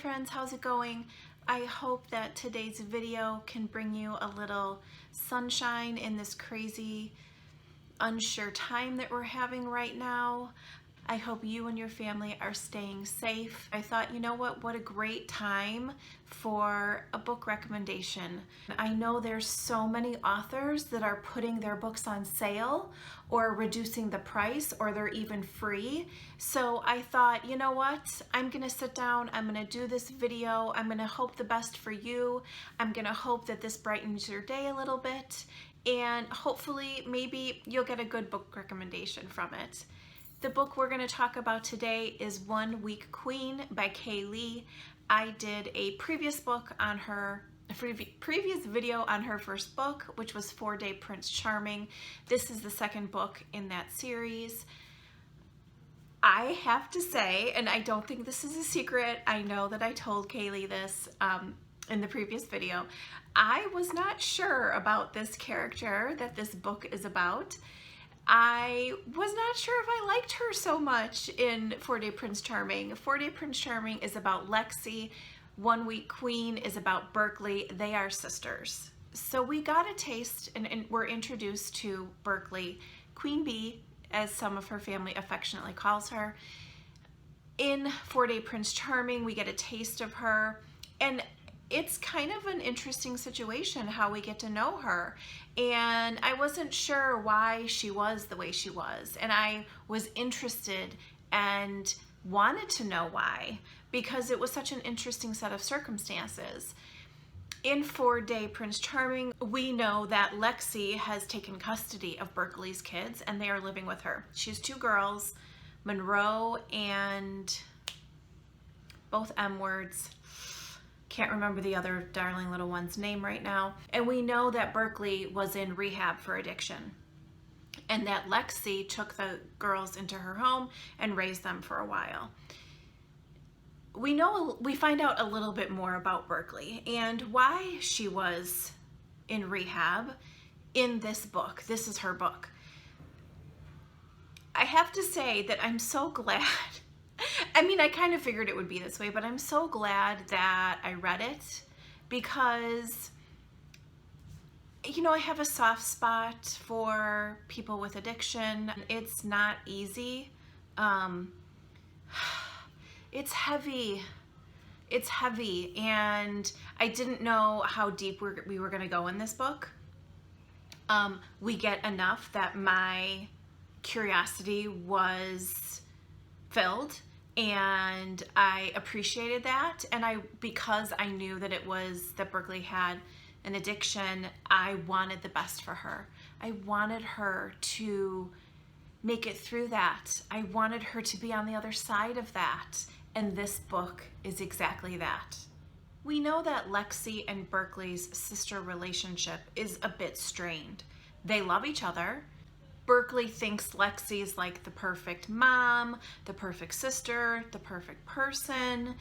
friends, how's it going? I hope that today's video can bring you a little sunshine in this crazy, unsure time that we're having right now. I hope you and your family are staying safe. I thought, you know what a great time for a book recommendation. I know there's so many authors that are putting their books on sale or reducing the price, or they're even free. So I thought, you know what? I'm gonna sit down, I'm gonna do this video, I'm gonna hope the best for you. I'm gonna hope that this brightens your day a little bit, and hopefully maybe you'll get a good book recommendation from it. The book we're going to talk about today is One Week Queen by Leigh. I did a previous video on her first book, which was 4-Day Prince Charming. This is the second book in that series. I have to say, and I don't think this is a secret, I know that I told Leigh this in the previous video, I was not sure about this character that this book is about. I was not sure if I liked her so much in 4-Day Prince Charming. 4-Day Prince Charming is about Lexi. One Week Queen is about Berkley. They are sisters. So we got a taste and we're introduced to Berkley, Queen Bee, as some of her family affectionately calls her. In 4-Day Prince Charming, we get a taste of her, and it's kind of an interesting situation how we get to know her. And I wasn't sure why she was the way she was. And I was interested and wanted to know why, because it was such an interesting set of circumstances. In 4-Day Prince Charming, we know that Lexi has taken custody of Berkley's kids and they are living with her. She has two girls, Monroe and both M words. Can't remember the other darling little one's name right now. And we know that Berkley was in rehab for addiction, and that Lexi took the girls into her home and raised them for a while. We find out a little bit more about Berkley and why she was in rehab in this book. This is her book. I have to say that I'm so glad. I mean, I kind of figured it would be this way, but I'm so glad that I read it, because, you know, I have a soft spot for people with addiction. It's not easy. It's heavy. It's heavy, and I didn't know how deep we were going to go in this book. We get enough that my curiosity was filled, and I appreciated that. And because I knew that that Berkley had an addiction, I wanted the best for her. I wanted her to make it through that. I wanted her to be on the other side of that. And this book is exactly that. We know that Lexi and Berkley's sister relationship is a bit strained. They love each other. Berkley thinks Lexi's like the perfect mom, the perfect sister, the perfect person,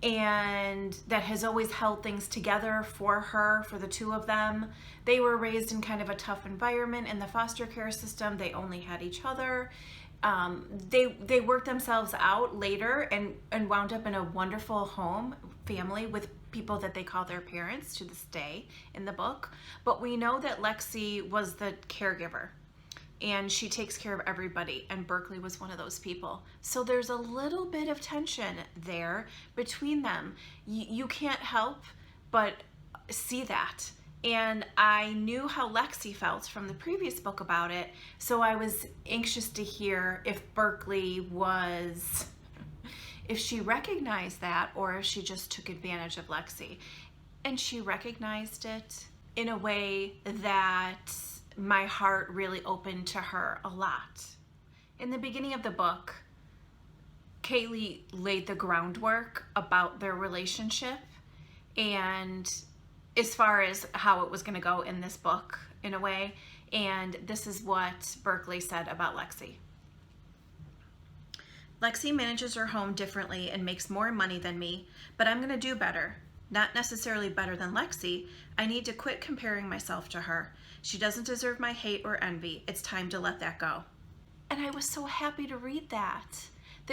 and that has always held things together for her, for the two of them. They were raised in kind of a tough environment in the foster care system. They only had each other. They worked themselves out later and wound up in a wonderful family with people that they call their parents to this day in the book. But we know that Lexi was the caregiver, and she takes care of everybody, and Berkley was one of those people. So there's a little bit of tension there between them. You can't help but see that. And I knew how Lexi felt from the previous book about it, so I was anxious to hear if if she recognized that, or if she just took advantage of Lexi. And she recognized it in a way that my heart really opened to her a lot. In the beginning of the book, Leigh laid the groundwork about their relationship, and as far as how it was going to go in this book, in a way. And this is what Berkley said about Lexi. Lexi manages her home differently and makes more money than me, but I'm going to do better. Not necessarily better than Lexi. I need to quit comparing myself to her. She doesn't deserve my hate or envy. It's time to let that go. And I was so happy to read that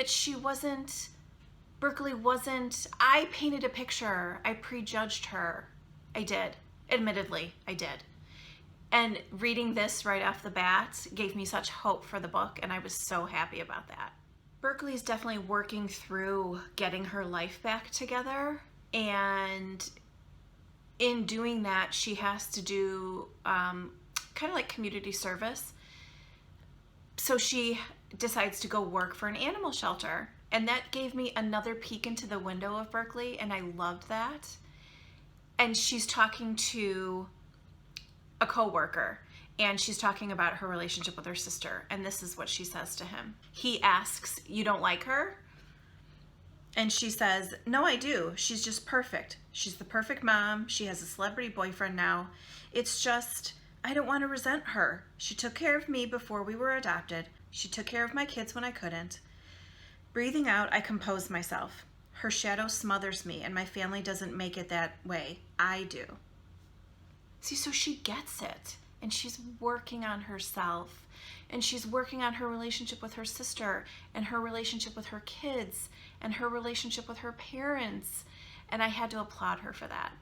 she wasn't Berkley wasn't, I painted a picture. I prejudged her. I did. Admittedly, I did. And reading this right off the bat gave me such hope for the book, and I was so happy about that. Berkley's definitely working through getting her life back together, and in doing that, she has to do kind of like community service. So she decides to go work for an animal shelter, and that gave me another peek into the window of Berkley, and I loved that. And she's talking to a coworker, and she's talking about her relationship with her sister, and this is what she says to him. He asks, "You don't like her?" And she says, "No, I do. She's just perfect. She's the perfect mom. She has a celebrity boyfriend now. It's just, I don't want to resent her. She took care of me before we were adopted. She took care of my kids when I couldn't." Breathing out, I compose myself. Her shadow smothers me, and my family doesn't make it that way. I do. See, so she gets it, and she's working on herself, and she's working on her relationship with her sister, and her relationship with her kids, and her relationship with her parents, and I had to applaud her for that.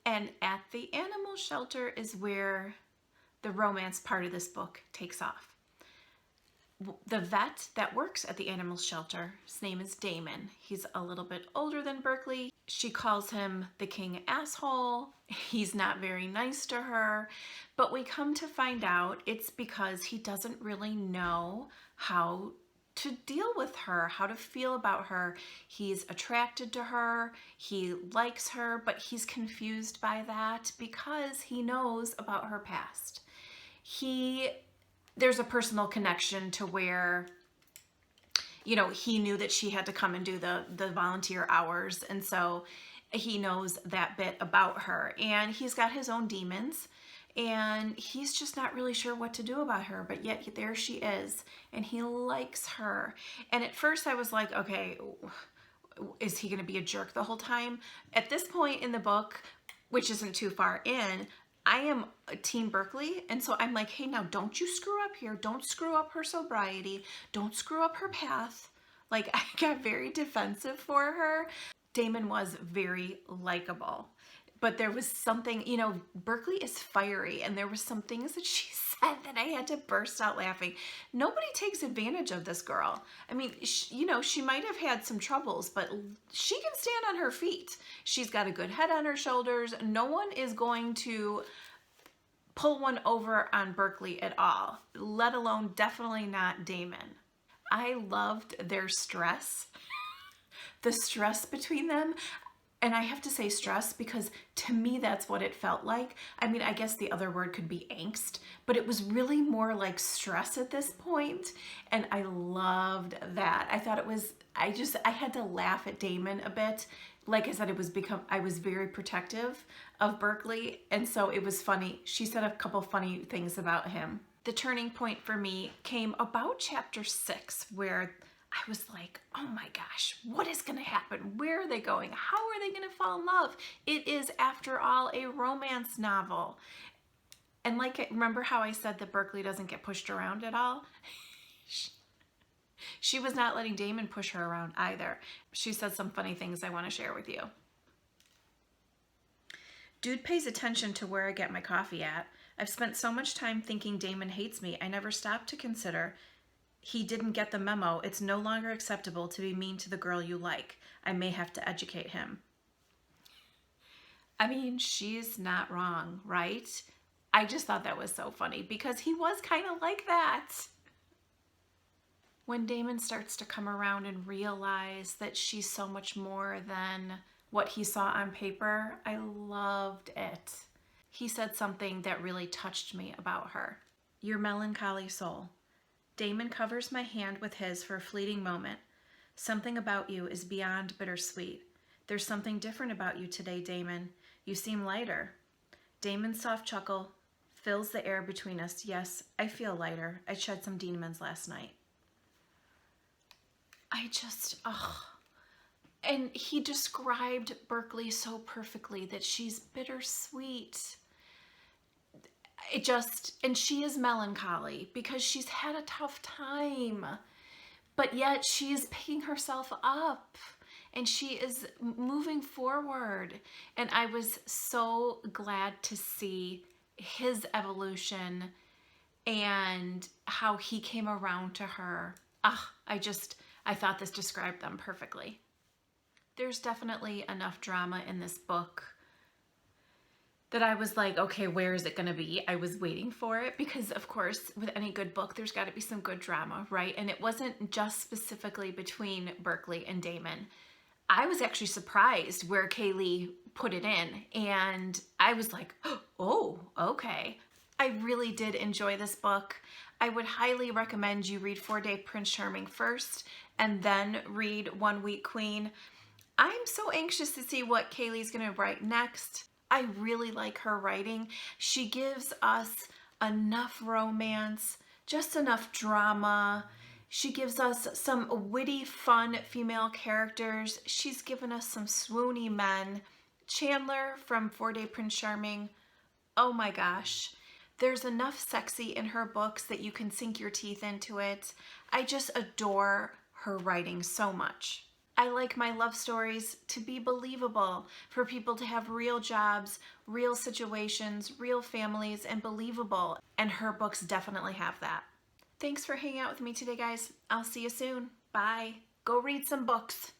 And at the animal shelter is where the romance part of this book takes off. The vet that works at the animal shelter, his name is Damon. He's a little bit older than Berkley. She calls him the king asshole. He's not very nice to her, but we come to find out it's because he doesn't really know how to deal with her, how to feel about her. He's attracted to her, he likes her, but he's confused by that because he knows about her past. There's a personal connection to where, you know, he knew that she had to come and do the volunteer hours, and so he knows that bit about her, and he's got his own demons, and he's just not really sure what to do about her, but yet there she is, and he likes her. And at first I was like, okay, is he going to be a jerk the whole time? At this point in the book, which isn't too far in, I am a Team Berkley, and so I'm like, hey, now don't you screw up here. Don't screw up her sobriety. Don't screw up her path. Like, I got very defensive for her. Damon was very likable, but there was something, you know, Berkley is fiery, and there was some things that she said that I had to burst out laughing. Nobody takes advantage of this girl. I mean, you know, she might have had some troubles, but she can stand on her feet. She's got a good head on her shoulders. No one is going to pull one over on Berkley at all, let alone definitely not Damon. I loved their stress, the stress between them. And I have to say stress because to me, that's what it felt like. I mean, I guess the other word could be angst, but it was really more like stress at this point. And I loved that. I thought it was, I had to laugh at Damon a bit. Like I said, I was very protective of Berkley. And so it was funny. She said a couple funny things about him. The turning point for me came about chapter 6, where I was like, oh my gosh, what is going to happen? Where are they going? How are they going to fall in love? It is, after all, a romance novel. And like, remember how I said that Berkley doesn't get pushed around at all? She was not letting Damon push her around either. She said some funny things I want to share with you. Dude pays attention to where I get my coffee at. I've spent so much time thinking Damon hates me, I never stopped to consider he didn't get the memo. It's no longer acceptable to be mean to the girl you like. I may have to educate him. I mean, she's not wrong, right? I just thought that was so funny because he was kind of like that. When Damon starts to come around and realize that she's so much more than what he saw on paper, I loved it. He said something that really touched me about her. Your melancholy soul. Damon covers my hand with his for a fleeting moment. Something about you is beyond bittersweet. There's something different about you today, Damon. You seem lighter. Damon's soft chuckle fills the air between us. Yes, I feel lighter. I shed some demons last night. And he described Berkley so perfectly, that she's bittersweet. And she is melancholy because she's had a tough time, but yet she is picking herself up and she is moving forward. And I was so glad to see his evolution and how he came around to her. I thought this described them perfectly. There's definitely enough drama in this book that I was like, okay, where is it going to be? I was waiting for it because, of course, with any good book, there's got to be some good drama, right? And it wasn't just specifically between Berkley and Damon. I was actually surprised where Leigh put it in, and I was like, oh, okay. I really did enjoy this book. I would highly recommend you read 4-Day Prince Charming first and then read 1 Week Queen. I'm so anxious to see what Leigh's going to write next. I really like her writing. She gives us enough romance, just enough drama. She gives us some witty, fun female characters. She's given us some swoony men. Chandler from 4-Day Prince Charming, oh my gosh. There's enough sexy in her books that you can sink your teeth into it. I just adore her writing so much. I like my love stories to be believable, for people to have real jobs, real situations, real families, and believable. And her books definitely have that. Thanks for hanging out with me today, guys. I'll see you soon. Bye. Go read some books.